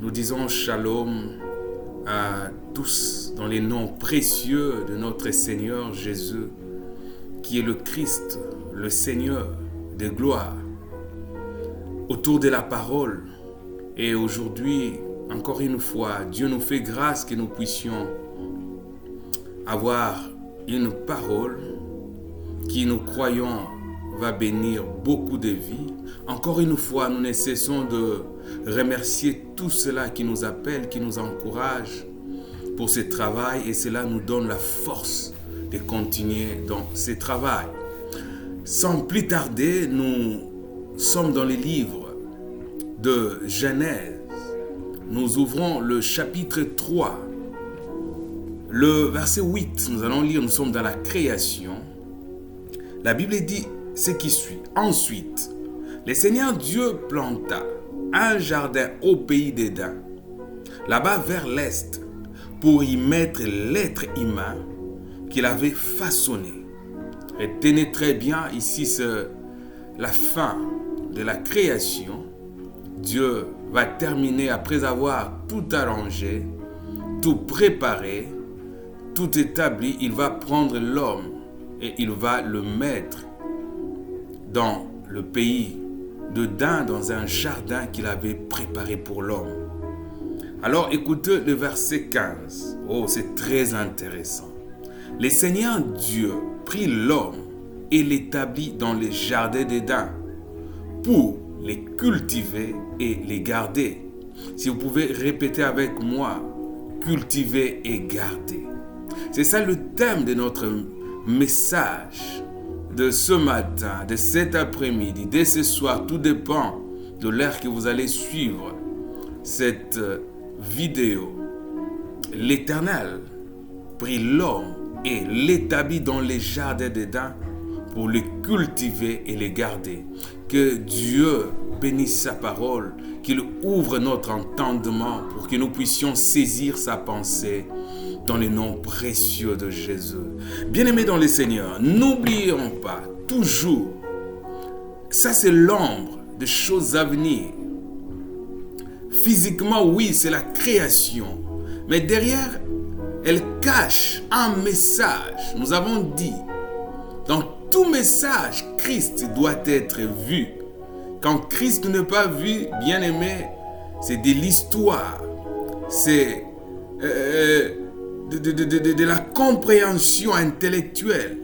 Nous disons shalom à tous dans les noms précieux de notre Seigneur Jésus, qui est le Christ, le Seigneur de gloire. Autour de la parole, et aujourd'hui, encore une fois, Dieu nous fait grâce que nous puissions avoir une parole qui, nous croyons, va bénir beaucoup de vies. Encore une fois, nous ne cessons de remercier tous ceux-là qui nous appellent, qui nous encouragent pour ce travail, et cela nous donne la force de continuer dans ce travail. Sans plus tarder, nous sommes dans les livres de Genèse. Nous ouvrons le chapitre 3, le verset 8. Nous allons lire, nous sommes dans la création. La Bible dit ce qui suit. Ensuite, le Seigneur Dieu planta un jardin au pays d'Éden, là-bas vers l'est, pour y mettre l'être humain qu'il avait façonné. Retenez très bien, ici c'est la fin de la création. Dieu va terminer après avoir tout arrangé, tout préparé, tout établi. Il va prendre l'homme et il va le mettre dans le pays d'Éden, dans un jardin qu'il avait préparé pour l'homme. Alors écoutez le verset 15. Oh, c'est très intéressant. Le Seigneur Dieu prit l'homme et l'établit dans le jardin d'Éden pour les cultiver et les garder. Si vous pouvez répéter avec moi, cultiver et garder. C'est ça le thème de notre message de ce matin, de cet après-midi, de ce soir. Tout dépend de l'heure que vous allez suivre cette vidéo. L'Éternel prit l'homme et l'établit dans les jardins d'Éden pour les cultiver et les garder. Que Dieu bénisse sa parole, qu'il ouvre notre entendement pour que nous puissions saisir sa pensée dans le nom précieux de Jésus. Bien-aimés dans le Seigneur, n'oublions pas toujours, ça c'est l'ombre des choses à venir. Physiquement, oui, c'est la création, mais derrière, elle cache un message. Nous avons dit, dans tout message, Christ doit être vu. Quand Christ n'est pas vu, bien-aimé, c'est de l'histoire. C'est de la compréhension intellectuelle.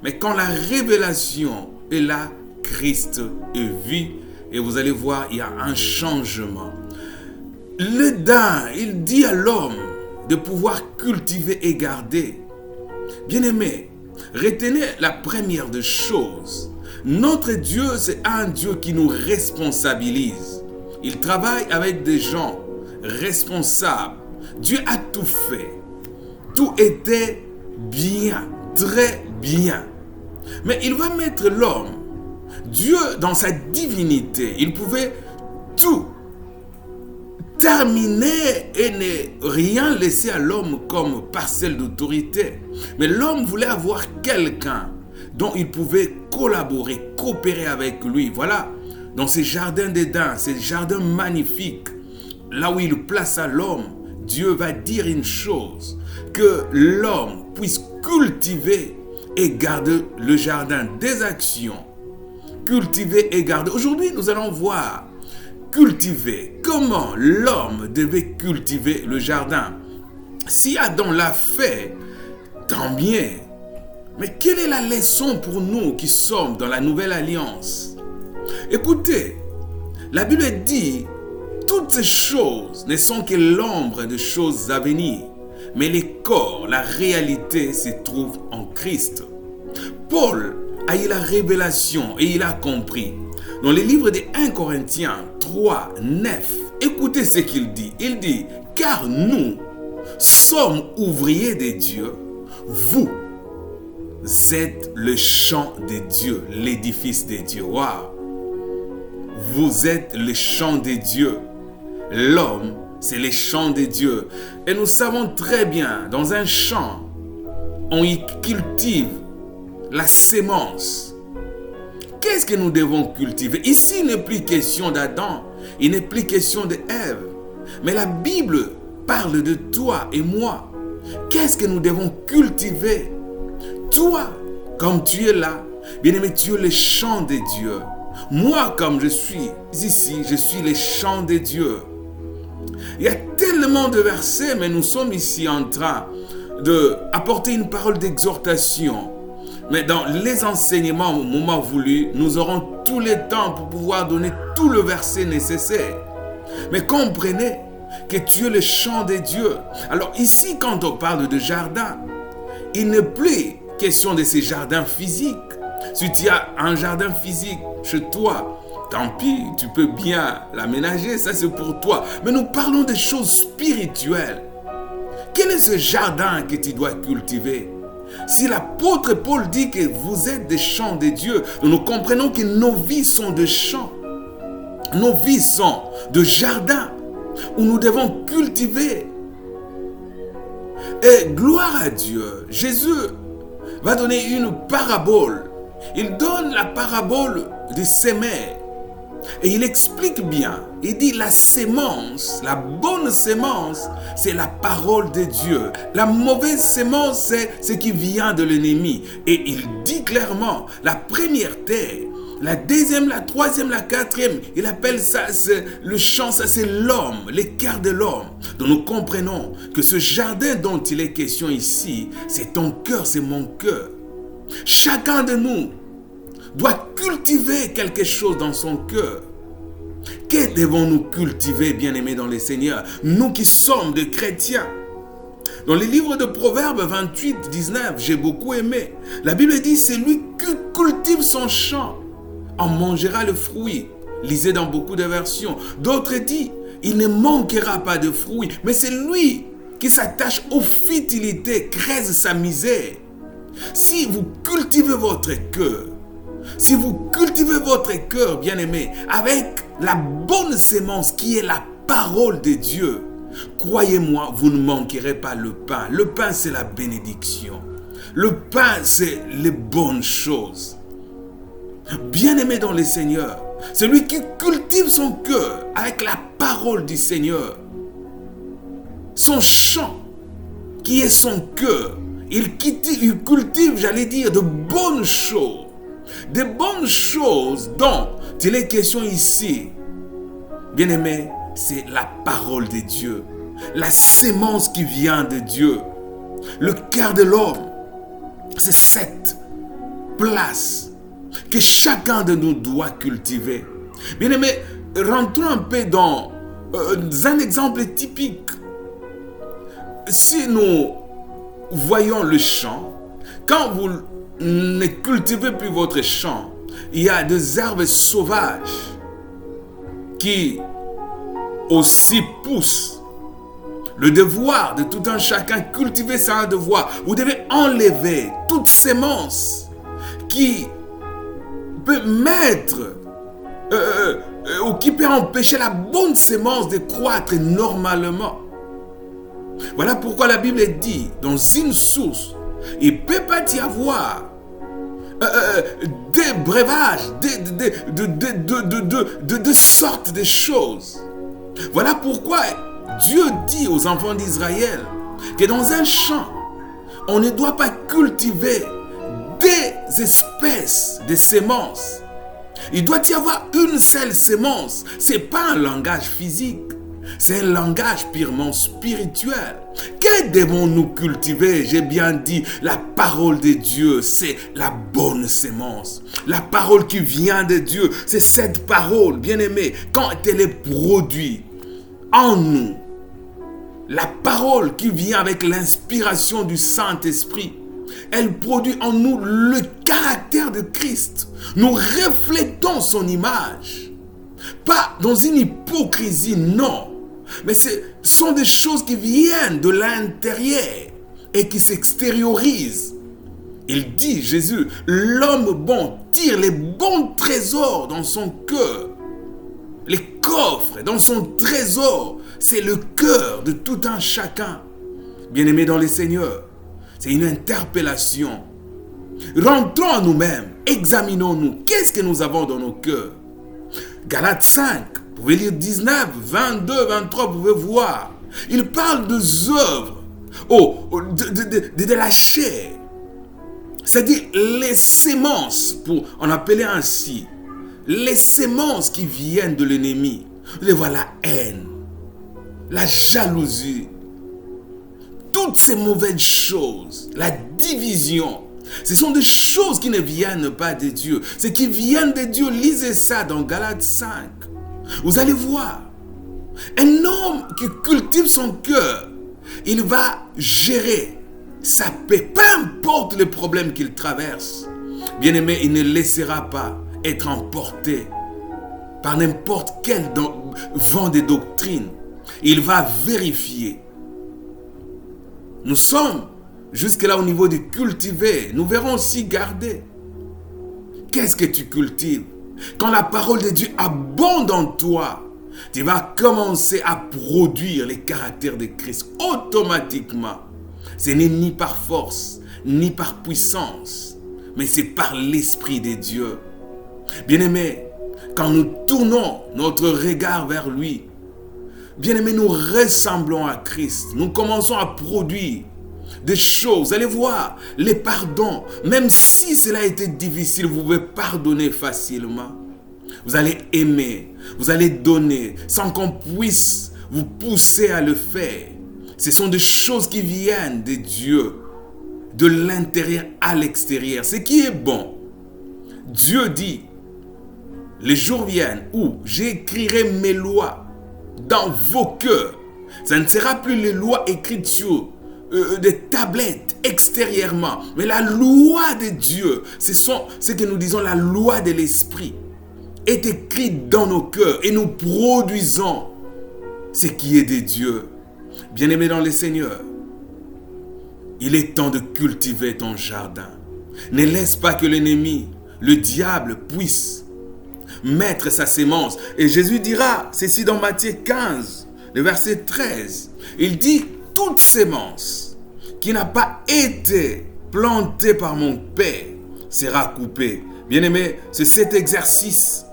Mais quand la révélation est là, Christ est vu. Et vous allez voir, il y a un changement. L'Éden, il dit à l'homme de pouvoir cultiver et garder. Bien-aimé, retenez la première des choses. Notre Dieu, c'est un Dieu qui nous responsabilise. Il travaille avec des gens responsables. Dieu a tout fait. Tout était bien, très bien. Mais il va mettre l'homme. Dieu, dans sa divinité, il pouvait tout terminer et ne rien laisser à l'homme comme parcelle d'autorité. Mais l'homme voulait avoir quelqu'un dont il pouvait collaborer, coopérer avec lui. Voilà, dans ces jardins d'Éden, ces jardins magnifiques, là où il place à l'homme, Dieu va dire une chose, que l'homme puisse cultiver et garder le jardin, des actions. Cultiver et garder. Aujourd'hui, nous allons voir cultiver. Comment l'homme devait cultiver le jardin? Si Adam l'a fait, tant bien. Mais quelle est la leçon pour nous qui sommes dans la nouvelle alliance? Écoutez, la Bible dit, toutes ces choses ne sont que l'ombre de choses à venir, mais les corps, la réalité se trouve en Christ. Paul a eu la révélation et il a compris. Dans le livre de 1 Corinthiens 3, 9, écoutez ce qu'il dit. Il dit, car nous sommes ouvriers de Dieu, vous êtes le champ de Dieu, l'édifice de Dieu. Waouh! Vous êtes le champ de Dieu. L'homme, c'est le champ de Dieu. Et nous savons très bien, dans un champ, on y cultive la sémence. Qu'est-ce est-ce que nous devons cultiver? Ici, il n'est plus question d'Adam, il n'est plus question d'Ève, Mais la Bible parle de toi et moi. Qu'est-ce que nous devons cultiver? Toi, comme tu es là, bien-aimé, tu es le champ de Dieu. Moi, comme je suis ici, je suis le champ de Dieu. Il y a tellement de versets, mais nous sommes ici en train d'apporter une parole d'exhortation. Mais dans les enseignements au moment voulu, nous aurons tout le temps pour pouvoir donner tout le verset nécessaire. Mais comprenez que tu es le champ de Dieu. Alors ici, quand on parle de jardin, il n'est plus question de ces jardins physiques. Si tu as un jardin physique chez toi, tant pis, tu peux bien l'aménager, ça c'est pour toi. Mais nous parlons des choses spirituelles. Quel est ce jardin que tu dois cultiver? Si l'apôtre Paul dit que vous êtes des champs de Dieu, nous comprenons que nos vies sont des champs. Nos vies sont de jardins où nous devons cultiver. Et gloire à Dieu, Jésus va donner une parabole. Il donne la parabole du semeur. Et il explique bien, il dit la sémence, la bonne sémence, c'est la parole de Dieu. La mauvaise sémence, c'est ce qui vient de l'ennemi. Et il dit clairement, la première terre, la deuxième, la troisième, la quatrième, il appelle ça, le champ, ça c'est l'homme, le cœur de l'homme. Donc nous comprenons que ce jardin dont il est question ici, c'est ton cœur, c'est mon cœur. Chacun de nous doit cultiver quelque chose dans son cœur. Que devons-nous cultiver, bien-aimés dans le Seigneur, nous qui sommes des chrétiens? Dans les livres de Proverbes 28, 19, j'ai beaucoup aimé. La Bible dit, c'est lui qui cultive son champ en mangera le fruit. Lisez dans beaucoup de versions. D'autres disent, il ne manquera pas de fruits. Mais c'est lui qui s'attache aux futilités, creuse sa misère. Si vous cultivez votre cœur, si vous cultivez votre cœur, bien-aimé, avec la bonne sémence qui est la parole de Dieu, croyez-moi, vous ne manquerez pas le pain. Le pain, c'est la bénédiction. Le pain, c'est les bonnes choses. Bien-aimé dans le Seigneur, celui qui cultive son cœur avec la parole du Seigneur, son champ, qui est son cœur, il cultive, j'allais dire, de bonnes choses. Des bonnes choses dont il est question ici. Bien-aimé, c'est la parole de Dieu. La sémence qui vient de Dieu. Le cœur de l'homme. C'est cette place que chacun de nous doit cultiver. Bien-aimé, rentrons un peu dans un exemple typique. Si nous voyons le champ, quand vous ne cultivez plus votre champ, il y a des herbes sauvages qui aussi poussent. Le devoir de tout un chacun, cultiver, c'est un devoir. Vous devez enlever toute sémence qui peut mettre ou qui peut empêcher la bonne sémence de croître normalement. Voilà pourquoi la Bible dit dans une source, il ne peut pas y avoir des breuvages, de sortes de choses. Voilà pourquoi Dieu dit aux enfants d'Israël que dans un champ, on ne doit pas cultiver des espèces de semences. Il doit y avoir une seule sémence. Ce n'est pas un langage physique. C'est un langage purement spirituel. Que devons-nous cultiver? J'ai bien dit, la parole de Dieu, c'est la bonne sémence. La parole qui vient de Dieu, c'est cette parole, bien-aimée, quand elle est produite en nous. La parole qui vient avec l'inspiration du Saint-Esprit, elle produit en nous le caractère de Christ. Nous reflétons son image. Pas dans une hypocrisie, non. Mais ce sont des choses qui viennent de l'intérieur et qui s'extériorisent. Il dit, Jésus, l'homme bon tire les bons trésors dans son cœur. Les coffres dans son trésor, c'est le cœur de tout un chacun. Bien-aimés dans le Seigneur, c'est une interpellation. Rentrons en nous-mêmes, examinons-nous. Qu'est-ce que nous avons dans nos cœurs? Galates 5, Vous pouvez lire 19, 22, 23, vous pouvez voir. Il parle des œuvres, de la chair. C'est-à-dire les sémences, on appelait ainsi, les sémences qui viennent de l'ennemi. Vous allez voir la haine, la jalousie, toutes ces mauvaises choses, la division. Ce sont des choses qui ne viennent pas de Dieu. Ce qui vient de Dieu, lisez ça dans Galates 5. Vous allez voir, un homme qui cultive son cœur, il va gérer sa paix, peu importe les problèmes qu'il traverse. Bien-aimé, il ne laissera pas être emporté par n'importe quel vent de doctrine. Il va vérifier. Nous sommes jusque là au niveau de cultiver. Nous verrons aussi garder. Qu'est-ce que tu cultives? Quand la parole de Dieu abonde en toi, tu vas commencer à produire les caractères de Christ automatiquement. Ce n'est ni par force, ni par puissance, mais c'est par l'Esprit de Dieu. Bien-aimés, quand nous tournons notre regard vers lui, bien-aimés, nous ressemblons à Christ. Nous commençons à produire des choses. Vous allez voir, les pardons, même si cela a été difficile, vous pouvez pardonner facilement. Vous allez aimer, vous allez donner sans qu'on puisse vous pousser à le faire. Ce sont des choses qui viennent de Dieu, de l'intérieur à l'extérieur. Ce qui est bon. Dieu dit, les jours viennent où j'écrirai mes lois dans vos cœurs. Ça ne sera plus les lois écrites sur des tablettes extérieurement, mais la loi de Dieu, c'est ce que nous disons la loi de l'esprit, est écrite dans nos cœurs et nous produisons ce qui est de Dieu. Bien-aimé dans le Seigneur, il est temps de cultiver ton jardin. Ne laisse pas que l'ennemi, le diable, puisse mettre sa sémence. Et Jésus dira ceci dans Matthieu 15, le verset 13. Il dit, toute sémence qui n'a pas été plantée par mon Père sera coupée. Bien-aimé, c'est cet exercice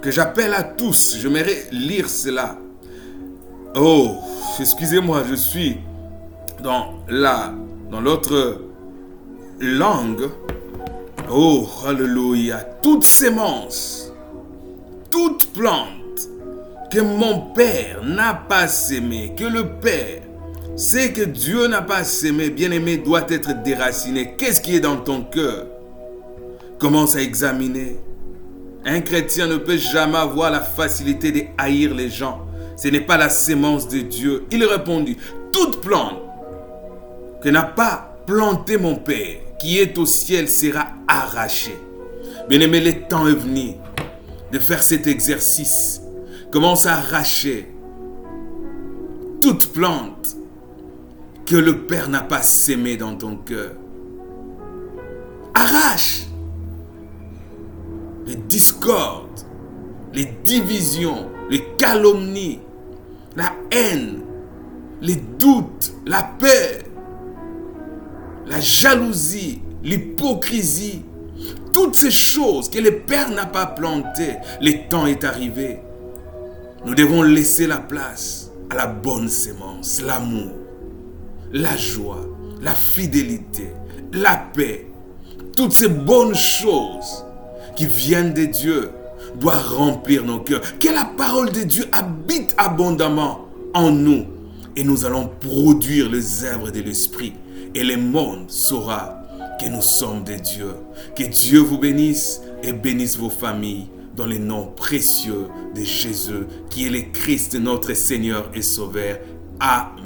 que j'appelle à tous. J'aimerais lire cela. Oh, excusez-moi, je suis dans l'autre langue. Oh, alléluia. Toute sémence, toute plante que mon Père n'a pas sémée, que le Père sait que Dieu n'a pas sémé, bien-aimé, doit être déraciné. Qu'est-ce qui est dans ton cœur? Commence à examiner. Un chrétien ne peut jamais avoir la facilité de haïr les gens. Ce n'est pas la sémence de Dieu. Il répondit, toute plante que n'a pas planté mon Père, qui est au ciel, sera arrachée. Bien-aimé, le temps est venu de faire cet exercice. Commence à arracher toute plante que le Père n'a pas sémée dans ton cœur. Arrache les discordes, les divisions, les calomnies, la haine, les doutes, la peur, la jalousie, l'hypocrisie, toutes ces choses que le Père n'a pas plantées. Le temps est arrivé. Nous devons laisser la place à la bonne sémence, l'amour, la joie, la fidélité, la paix. Toutes ces bonnes choses qui viennent de Dieu doivent remplir nos cœurs. Que la parole de Dieu habite abondamment en nous. Et nous allons produire les œuvres de l'Esprit. Et le monde saura que nous sommes de Dieu. Que Dieu vous bénisse et bénisse vos familles dans le nom précieux de Jésus, qui est le Christ, notre Seigneur et Sauveur. Amen.